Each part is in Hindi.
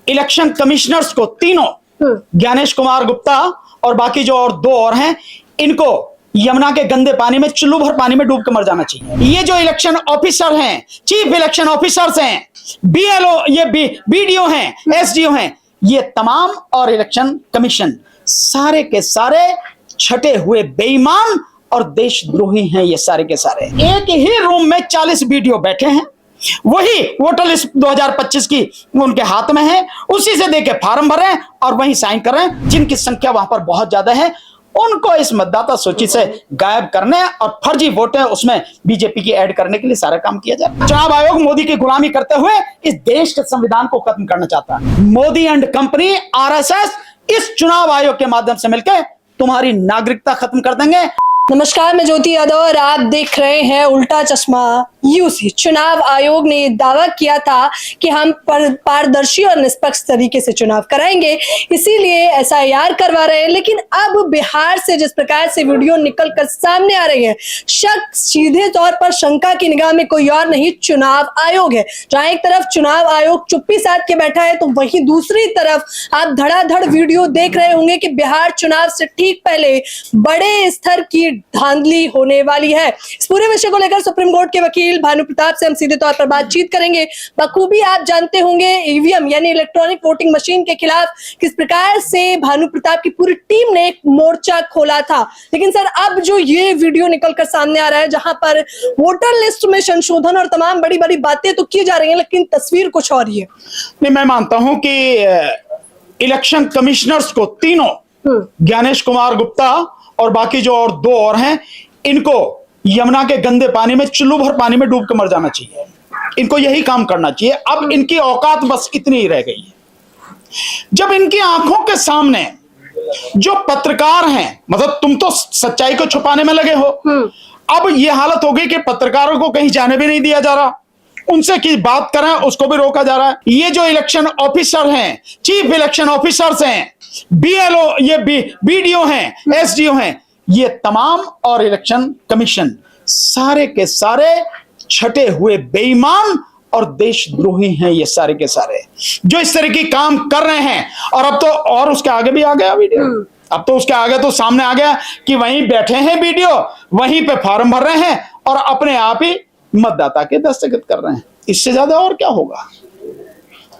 इलेक्शन कमिश्नर्स को तीनों, ज्ञानेश कुमार गुप्ता और बाकी जो और दो और हैं, इनको यमुना के गंदे पानी में, चुल्लू भर पानी में डूब के मर जाना चाहिए। ये जो इलेक्शन ऑफिसर हैं, चीफ इलेक्शन ऑफिसर्स हैं, बीएलओ, ये बीडीओ हैं, एसडीओ हैं, ये तमाम और इलेक्शन कमीशन सारे के सारे छटे हुए बेईमान और देशद्रोही हैं। ये सारे के सारे एक ही रूम में 40 वीडियो बैठे हैं, वही वोटर लिस्ट 2025 की उनके हाथ में है, उसी से देके फार्म भर रहे हैं और वही साइन कर रहे हैं। जिनकी संख्या वहां पर बहुत ज्यादा है, उनको इस मतदाता सूची से गायब करने और फर्जी वोट है उसमें बीजेपी की ऐड करने के लिए सारा काम किया जाए। चुनाव आयोग मोदी की गुलामी करते हुए इस देश के संविधान को खत्म करना चाहता है। मोदी एंड कंपनी, आरएसएस इस चुनाव आयोग के माध्यम से मिलकर तुम्हारी नागरिकता खत्म कर देंगे। नमस्कार, मैं ज्योति यादव और आप देख रहे हैं उल्टा चश्मा यूसी। चुनाव आयोग ने दावा किया था कि हम पारदर्शी और निष्पक्ष तरीके से चुनाव कराएंगे, इसीलिए एसआईआर करवा रहे हैं। लेकिन अब बिहार से जिस प्रकार से वीडियो निकल कर सामने आ रही है, शक सीधे तौर पर शंका की निगाह में कोई और नहीं, चुनाव आयोग है। जहां एक तरफ चुनाव आयोग चुप्पी साध के बैठा है, तो वहीं दूसरी तरफ आप धड़ाधड़ वीडियो देख रहे होंगे कि बिहार चुनाव से ठीक पहले बड़े स्तर की धांधली होने वाली है। इस पूरे विषय को लेकर सुप्रीम कोर्ट के वकील भानु प्रताप से हम सीधे तौर पर बातचीत करेंगे। बखूबी आप जानते होंगे ईवीएम यानी इलेक्ट्रॉनिक वोटिंग मशीन के खिलाफ किस प्रकार से भानु प्रताप की पूरी टीम ने एक मोर्चा खोला था। लेकिन सर, अब जो ये वीडियो निकलकर सामने आ रहा है, जहां पर वोटर लिस्ट में संशोधन और तमाम बड़ी बड़ी बातें तो की जा रही है, लेकिन तस्वीर कुछ और ही है। नहीं, मैं मानता हूं कि इलेक्शन कमिश्नर्स को तीनों, ज्ञानेश कुमार गुप्ता और बाकी जो और दो और हैं, इनको यमुना के गंदे पानी में, चुल्लू भर पानी में डूब के मर जाना चाहिए। इनको यही काम करना चाहिए। अब इनकी औकात बस इतनी ही रह गई है। जब इनकी आंखों के सामने जो पत्रकार हैं, मतलब तुम तो सच्चाई को छुपाने में लगे हो, अब ये हालत हो गई कि पत्रकारों को कहीं जाने भी नहीं दिया जा रहा, उनसे की बात करें उसको भी रोका जा रहा है। ये जो इलेक्शन ऑफिसर हैं, चीफ इलेक्शन ऑफिसर्स हैं, बीएलओ, ये बीडीओ हैं, एसडीओ हैं, ये तमाम और इलेक्शन कमीशन सारे के सारे छटे हुए बेईमान और देशद्रोही हैं। ये सारे के सारे जो इस तरह की काम कर रहे हैं। और अब तो और उसके आगे भी आ गया वीडियो, अब तो उसके आगे तो सामने आ गया कि वहीं बैठे हैं वीडियो, वहीं पे फॉर्म भर रहे हैं और अपने आप ही मतदाता के दस्तखत कर रहे हैं। इससे ज्यादा और क्या होगा।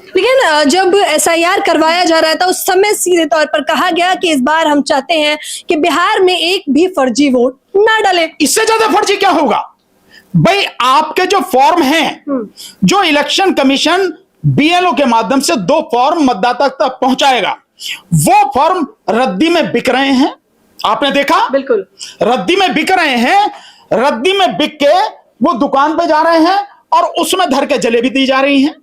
लेकिन जब एसआईआर करवाया जा रहा था, उस समय सीधे तौर पर कहा गया कि इस बार हम चाहते हैं कि बिहार में एक भी फर्जी वोट ना डाले। इससे ज्यादा फर्जी क्या होगा भाई। आपके जो फॉर्म हैं, जो इलेक्शन कमीशन बीएलओ के माध्यम से 2 फॉर्म मतदाता तक पहुंचाएगा, वो फॉर्म रद्दी में बिक रहे हैं। आपने देखा, बिल्कुल रद्दी में बिक रहे हैं। रद्दी में बिक के वो दुकान पे जा रहे हैं और उसमें धर के जलेबी दी जा रही हैं।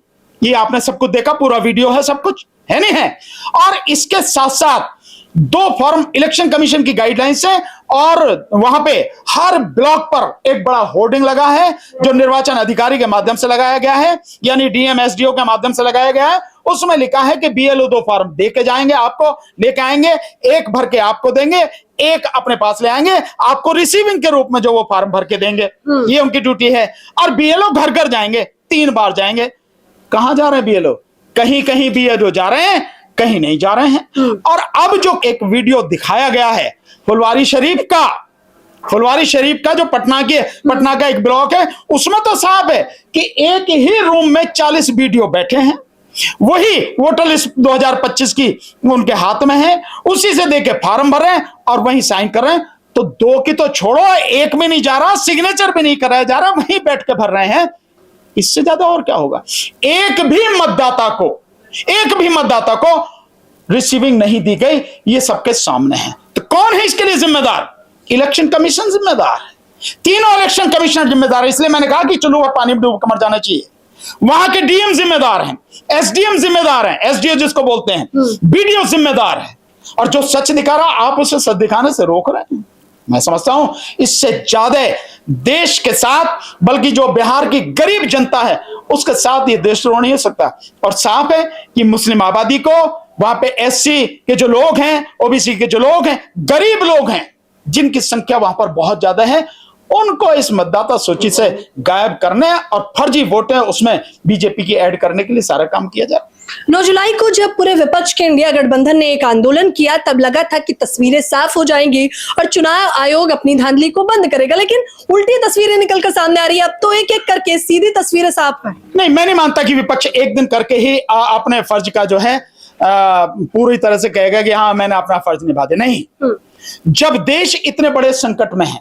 ये आपने सब कुछ देखा, पूरा वीडियो है, सब कुछ है, नहीं है। और इसके साथ साथ 2 फॉर्म इलेक्शन कमीशन की गाइडलाइन से, और वहां पे हर ब्लॉक पर एक बड़ा होर्डिंग लगा है जो निर्वाचन अधिकारी के माध्यम से लगाया गया है, यानी डीएम एसडीओ के माध्यम से लगाया गया है। उसमें लिखा है कि बीएलओ 2 फॉर्म दे के जाएंगे, आपको लेके आएंगे, एक भर के आपको देंगे, एक अपने पास ले आएंगे, आपको रिसीविंग के रूप में जो वो फॉर्म भर के देंगे। ये उनकी ड्यूटी है। और बीएलओ घर घर जाएंगे, 3 बार जाएंगे। कहां जा रहे हैं बीएलओ? कहीं कहीं बीएलओ जा रहे हैं, कहीं नहीं जा रहे हैं। और अब जो एक वीडियो दिखाया गया है फुलवारी शरीफ का जो पटना का एक ब्लॉक है, उसमें तो साफ है कि एक ही रूम में 40 वीडियो बैठे हैं, वही वोटर लिस्ट 2025 की उनके हाथ में है, उसी से देके फार्म भर रहे हैं और वही साइन कर रहे हैं। तो 2 की तो छोड़ो, एक में नहीं जा रहा, सिग्नेचर भी नहीं कराया जा रहा, वहीं बैठ के भर रहे हैं। इससे ज्यादा और क्या होगा। एक भी मतदाता को रिसीविंग नहीं दी गई, ये सबके सामने है। तो कौन है इसके लिए जिम्मेदार? इलेक्शन कमीशन जिम्मेदार है। तीनों इलेक्शन कमिश्नर जिम्मेदार है। इसलिए मैंने कहा कि चलो पानी में डूब कर मर जाना चाहिए। वहां के डीएम जिम्मेदार हैं, एसडीएम जिम्मेदार हैं, एसडीओ जिसको बोलते हैं, बीडीओ जिम्मेदार है। और जो सच दिखा रहा, आप उसे सच दिखाने से रोक रहे हैं। मैं समझता हूं इससे ज्यादा देश के साथ, बल्कि जो बिहार की गरीब जनता है उसके साथ ये देशद्रोह नहीं हो सकता। और साफ है कि मुस्लिम आबादी को, वहां पे एससी के जो लोग हैं, ओबीसी के जो लोग हैं, गरीब लोग हैं, जिनकी संख्या वहां पर बहुत ज्यादा है, उनको इस मतदाता सूची से गायब करने और फर्जी वोट है उसमें बीजेपी की ऐड करने के लिए सारा काम किया जाए। 9 जुलाई को जब पूरे विपक्ष के इंडिया गठबंधन ने एक आंदोलन किया, तब लगा था कि तस्वीरें साफ हो जाएंगी और चुनाव आयोग अपनी धांधली को बंद करेगा, लेकिन उल्टी तस्वीरें निकलकर सामने आ रही है। अब तो एक एक करके सीधी तस्वीरें साफ है। नहीं, मैं नहीं मानता कि विपक्ष एक दिन करके ही अपने फर्ज का जो है पूरी तरह से कहेगा कि हाँ मैंने अपना फर्ज निभा दिया। नहीं, जब देश इतने बड़े संकट में है,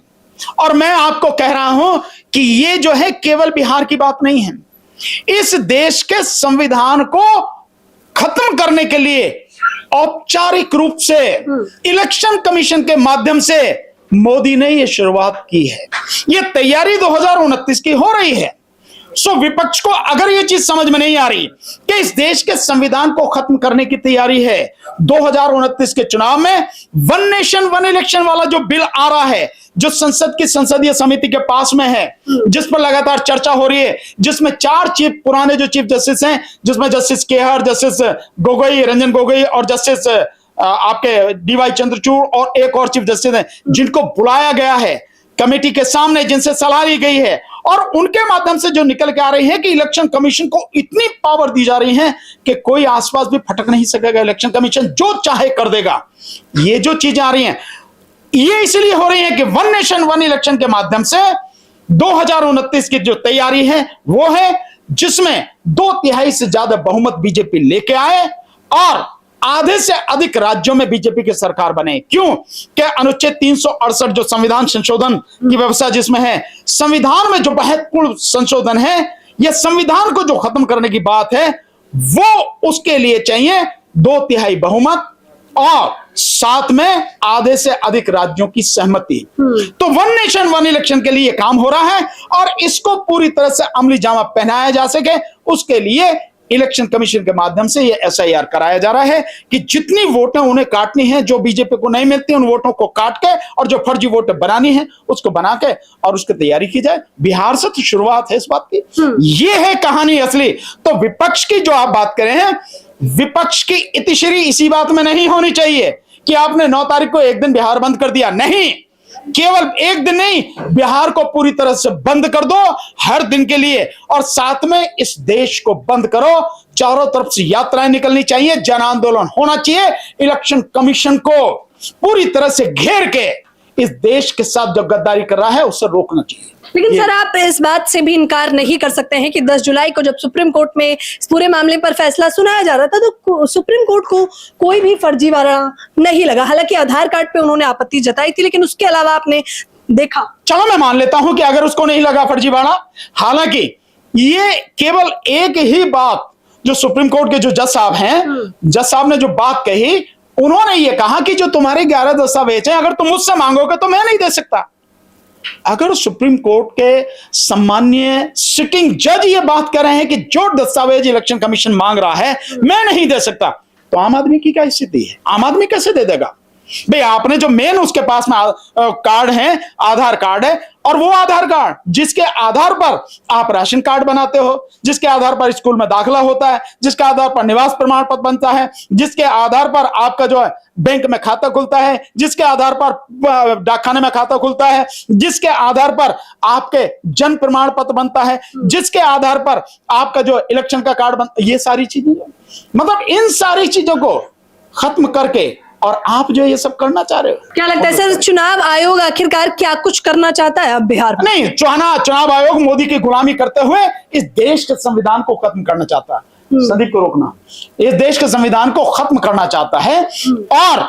और मैं आपको कह रहा हूं कि ये जो है केवल बिहार की बात नहीं है, इस देश के संविधान को खत्म करने के लिए औपचारिक रूप से इलेक्शन कमीशन के माध्यम से मोदी ने यह शुरुआत की है। यह तैयारी 2029 की हो रही है। सो विपक्ष को अगर यह चीज समझ में नहीं आ रही कि इस देश के संविधान को खत्म करने की तैयारी है, 2029 के चुनाव में वन नेशन वन इलेक्शन वाला जो बिल आ रहा है, जो संसद की संसदीय समिति के पास में है, जिस पर लगातार चर्चा हो रही है, जिसमें 4 पुराने जो चीफ जस्टिस हैं, जिसमें जस्टिस केहर, जस्टिस गोगोई, रंजन गोगोई और जस्टिस आपके डीवाई चंद्रचूड़ और एक और चीफ जस्टिस हैं, जिनको बुलाया गया है कमेटी के सामने, जिनसे सलाह ली गई है, और उनके माध्यम से जो निकल के आ रही है कि इलेक्शन कमीशन को इतनी पावर दी जा रही है कि कोई आसपास भी फटक नहीं सकेगा, इलेक्शन कमीशन जो चाहे कर देगा। ये जो चीजें आ रही हैं, ये इसलिए हो रही है कि वन नेशन वन इलेक्शन के माध्यम से 2029 की जो तैयारी है वो है जिसमें 2/3 से ज्यादा बहुमत बीजेपी लेके आए और आधे से अधिक राज्यों में बीजेपी की सरकार बने। क्यों? कि अनुच्छेद 368 जो संविधान संशोधन की व्यवस्था जिसमें है, संविधान में जो महत्वपूर्ण संशोधन है, यह संविधान को जो खत्म करने की बात है, वो उसके लिए चाहिए 2/3 बहुमत और साथ में आधे से अधिक राज्यों की सहमति। तो वन नेशन वन इलेक्शन के लिए काम हो रहा है और इसको पूरी तरह से अमली जामा पहनाया जा सके, उसके लिए इलेक्शन कमीशन के माध्यम से ये SIR कराया जा रहा है कि जितनी वोटें उन्हें काटनी है, जो बीजेपी को नहीं मिलती, उन वोटों को काट के और जो फर्जी वोटें बनानी है उसको बना के और उसकी तैयारी की जाए। बिहार से तो शुरुआत है इस बात की। ये है कहानी असली। तो विपक्ष की जो आप बात करें हैं, विपक्ष की इतिश्री इसी बात में नहीं होनी चाहिए कि आपने 9 तारीख को एक दिन बिहार बंद कर दिया। नहीं, केवल एक दिन नहीं, बिहार को पूरी तरह से बंद कर दो हर दिन के लिए, और साथ में इस देश को बंद करो। चारों तरफ से यात्राएं निकलनी चाहिए, जन आंदोलन होना चाहिए, इलेक्शन कमीशन को पूरी तरह से घेर के इस देश के साथ जो गद्दारी कर रहा है उसे रोकना चाहिए। लेकिन सर, आप इस बात से भी इनकार नहीं कर सकते हैं कि 10 जुलाई को जब सुप्रीम कोर्ट में इस पूरे मामले पर फैसला सुनाया जा रहा था तो सुप्रीम कोर्ट को कोई भी फर्जीवाड़ा नहीं लगा। हालांकि आधार कार्ड पे उन्होंने आपत्ति जताई थी, लेकिन उसके अलावा आपने देखा। चलो मैं मान लेता हूं कि अगर उसको नहीं लगा फर्जीवाड़ा, हालांकि ये केवल एक ही बात जो सुप्रीम कोर्ट के जो जज साहब हैं, जज साहब ने जो बात कही, उन्होंने ये कहा कि जो तुम्हारे 11 दस्तावेज हैं, अगर तुम मुझसे मांगोगे तो मैं नहीं दे सकता। अगर सुप्रीम कोर्ट के सम्माननीय सिटिंग जज ये बात कर रहे हैं कि जो दस्तावेज इलेक्शन कमीशन मांग रहा है मैं नहीं दे सकता, तो आम आदमी की क्या स्थिति है? आम आदमी कैसे दे देगा? भाई आपने जो मेन उसके पास में कार्ड है, आधार कार्ड है, और वो आधार कार्ड जिसके आधार पर आप राशन कार्ड बनाते हो, जिसके आधार पर स्कूल में दाखिला होता है, जिसके आधार पर निवास प्रमाण पत्र बनता है, जिसके आधार पर आपका जो है बैंक में खाता खुलता है, जिसके आधार पर डाकखाने में खाता खुलता है, जिसके आधार पर आपके जन्म प्रमाण पत्र बनता है, जिसके आधार पर आपका जो इलेक्शन का कार्ड बनता है, ये सारी चीजें, मतलब इन सारी चीजों को खत्म करके और आप जो ये सब करना चाह रहे हो। क्या लगता है सर, चुनाव आयोग आखिरकार क्या कुछ करना चाहता है अब बिहार में? नहीं, चुनाव आयोग मोदी की गुलामी करते हुए इस देश के संविधान को खत्म करना चाहता है। संदीप को रोकना, इस देश के संविधान को खत्म करना चाहता है और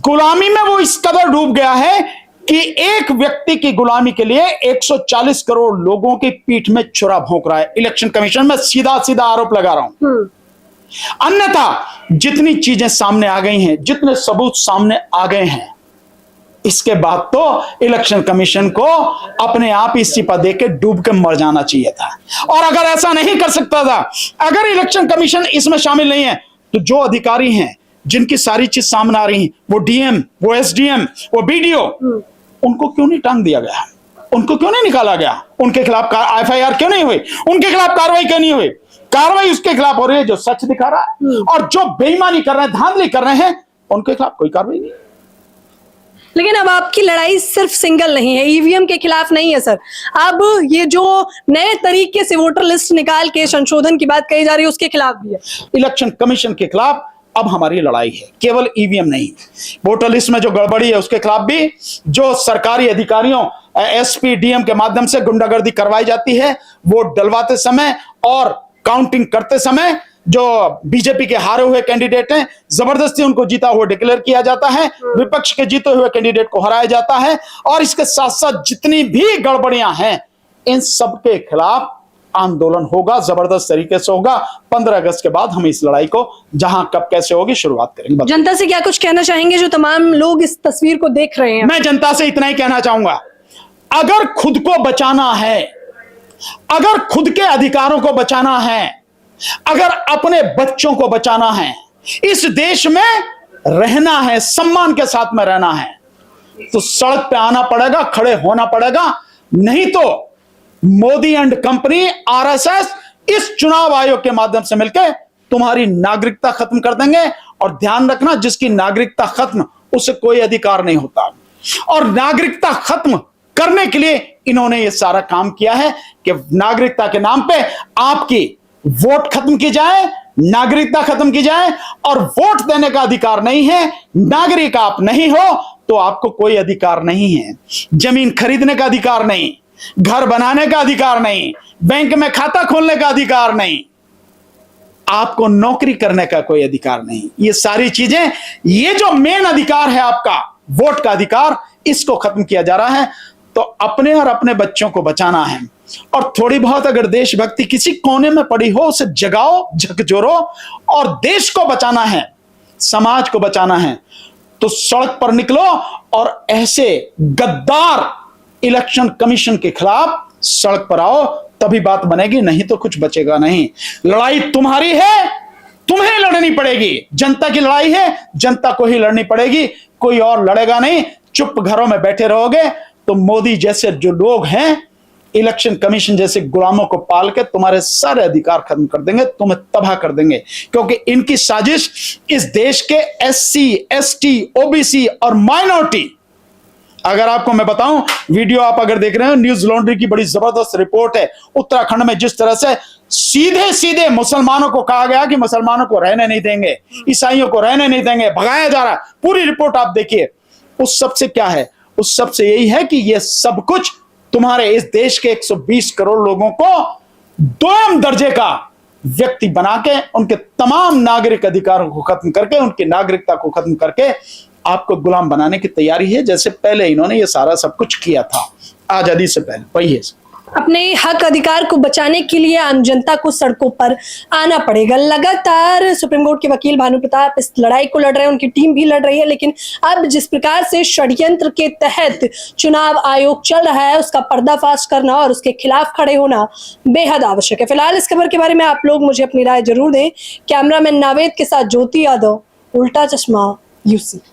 गुलामी में वो इस कदर डूब गया है कि एक व्यक्ति की गुलामी के लिए 140 करोड़ लोगों की पीठ में छुरा भोंक रहा है इलेक्शन कमीशन। में सीधा सीधा आरोप लगा रहा हूं। अन्यथा जितनी चीजें सामने आ गई हैं, जितने सबूत सामने आ गए हैं, इसके बाद तो इलेक्शन कमीशन को अपने आप इस्तीफा देके डूब के मर जाना चाहिए था। और अगर ऐसा नहीं कर सकता था, अगर इलेक्शन कमीशन इसमें शामिल नहीं है, तो जो अधिकारी हैं जिनकी सारी चीज सामने आ रही है, वो डीएम, वो एसडीएम, वो बीडीओ, उनको क्यों नहीं टांग दिया गया? उनको क्यों नहीं निकाला गया? उनके खिलाफ FIR क्यों नहीं हुई? उनके खिलाफ कार्रवाई क्यों नहीं हुई? कार्रवाई उसके खिलाफ हो रही है जो सच दिखा रहा है, और जो बेईमानी कर रहे हैं, धांधली कर रहे हैं, उनके खिलाफ कोई कार्रवाई नहीं। लेकिन अब आपकी लड़ाई सिर्फ सिंगल नहीं है, ईवीएम के खिलाफ नहीं है सर। अब ये जो नए तरीके से वोटर लिस्ट निकाल के संशोधन की बात कही जा रही है उसके खिलाफ भी है। इलेक्शन कमीशन के खिलाफ अब हमारी लड़ाई है, केवल ईवीएम नहीं, वोटर लिस्ट में जो गड़बड़ी है उसके खिलाफ भी, जो सरकारी अधिकारियों एसपी डीएम के माध्यम से गुंडागर्दी करवाई जाती है वोट डलवाते समय और काउंटिंग करते समय, जो बीजेपी के हारे हुए कैंडिडेट हैं जबरदस्ती उनको जीता हुआ डिक्लेयर किया जाता है, विपक्ष के जीते हुए कैंडिडेट को हराया जाता है, और इसके साथ साथ जितनी भी गड़बड़ियां हैं इन सब के खिलाफ आंदोलन होगा, जबरदस्त तरीके से होगा। 15 अगस्त के बाद हम इस लड़ाई को जहां कब कैसे होगी शुरुआत करेंगे। जनता से क्या कुछ कहना चाहेंगे जो तमाम लोग इस तस्वीर को देख रहे हैं? मैं जनता से इतना ही कहना चाहूंगा, अगर खुद को बचाना है, अगर खुद के अधिकारों को बचाना है, अगर अपने बच्चों को बचाना है, इस देश में रहना है, सम्मान के साथ में रहना है, तो सड़क पे आना पड़ेगा, खड़े होना पड़ेगा। नहीं तो मोदी एंड कंपनी आरएसएस इस चुनाव आयोग के माध्यम से मिलकर तुम्हारी नागरिकता खत्म कर देंगे। और ध्यान रखना, जिसकी नागरिकता खत्म उसे कोई अधिकार नहीं होता, और नागरिकता खत्म करने के लिए इन्होंने ये सारा काम किया है कि नागरिकता के नाम पे आपकी वोट खत्म की जाए, नागरिकता खत्म की जाए, और वोट देने का अधिकार नहीं है। नागरिक आप नहीं हो तो आपको कोई अधिकार नहीं है, जमीन खरीदने का अधिकार नहीं, घर बनाने का अधिकार नहीं, बैंक में खाता खोलने का अधिकार नहीं, आपको नौकरी करने का कोई अधिकार नहीं। ये सारी चीजें, ये जो मेन अधिकार है आपका वोट का अधिकार, इसको खत्म किया जा रहा है। तो अपने और अपने बच्चों को बचाना है, और थोड़ी बहुत अगर देशभक्ति किसी कोने में पड़ी हो उसे जगाओ, झकझोरो, और देश को बचाना है, समाज को बचाना है तो सड़क पर निकलो और ऐसे गद्दार इलेक्शन कमीशन के खिलाफ सड़क पर आओ, तभी बात बनेगी, नहीं तो कुछ बचेगा नहीं। लड़ाई तुम्हारी है, तुम्हें लड़नी पड़ेगी। जनता की लड़ाई है, जनता को ही लड़नी पड़ेगी, कोई और लड़ेगा नहीं। चुप घरों में बैठे रहोगे तो मोदी जैसे जो लोग हैं, इलेक्शन कमीशन जैसे गुलामों को पाल के तुम्हारे सारे अधिकार खत्म कर देंगे, तुम्हें तबाह कर देंगे, क्योंकि इनकी साजिश इस देश के एससी, एसटी, ओबीसी और माइनॉरिटी, अगर आपको मैं बताऊं, वीडियो आप अगर देख रहे हो, न्यूज लॉन्ड्री की बड़ी जबरदस्त रिपोर्ट है, उत्तराखंड में जिस तरह से सीधे सीधे मुसलमानों को कहा गया कि मुसलमानों को रहने नहीं देंगे, ईसाइयों को रहने नहीं देंगे, भगाया जा रहा है, पूरी रिपोर्ट आप देखिए। उस सब से क्या है? उस सब से यही है कि ये सब कुछ तुम्हारे इस देश के 120 करोड़ लोगों को दोयम दर्जे का व्यक्ति बना के, उनके तमाम नागरिक अधिकारों को खत्म करके, उनकी नागरिकता को खत्म करके आपको गुलाम बनाने की तैयारी है, जैसे पहले इन्होंने ये सारा सब कुछ किया था आजादी से पहले। वही है, अपने हक अधिकार को बचाने के लिए आम जनता को सड़कों पर आना पड़ेगा। लगातार सुप्रीम कोर्ट के वकील भानु प्रताप इस लड़ाई को लड़ रहे हैं, उनकी टीम भी लड़ रही है, लेकिन अब जिस प्रकार से षड्यंत्र के तहत चुनाव आयोग चल रहा है उसका पर्दाफाश करना और उसके खिलाफ खड़े होना बेहद आवश्यक है। फिलहाल इस खबर के बारे में आप लोग मुझे अपनी राय जरूर दें। कैमरामैन नावेद के साथ ज्योति यादव, उल्टा चश्मा, यूसी।